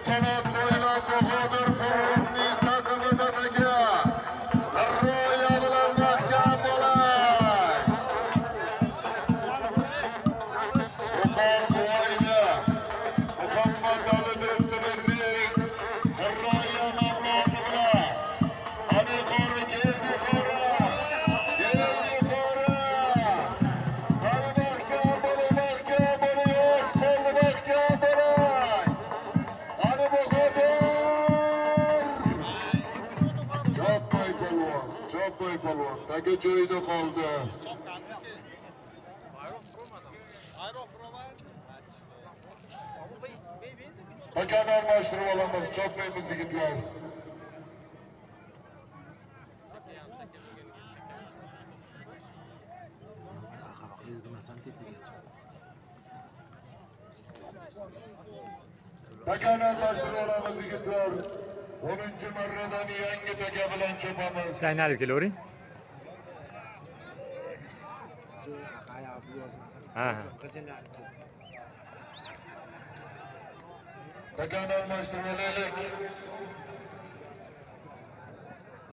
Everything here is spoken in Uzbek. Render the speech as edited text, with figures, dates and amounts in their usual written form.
Sanat bo'ylab Bahodir Farruxning taqimidagi Darroya bilan mahkam bo'ling. Qo'qon bo'yida Muhammad Ali Do'stumizning Darroya nomlodi bilan Hadi yuqori kel yuqori. Kel yuqori. Hadi mahkam bo'ling, mahkam bo'ling, o'z qo'lni mahkam bo'ling. Hadi Bahodir. Chopay polvon, tagi joyida qoldi. Hakam almashtirib olamiz, chopmaymiz yigitlar. Hakam almashtirib olamiz yigitlar. 10-marradan yangi taka bilan chopamiz. Zaynalov kelavering. Ha. Takani almashtirib olaylik.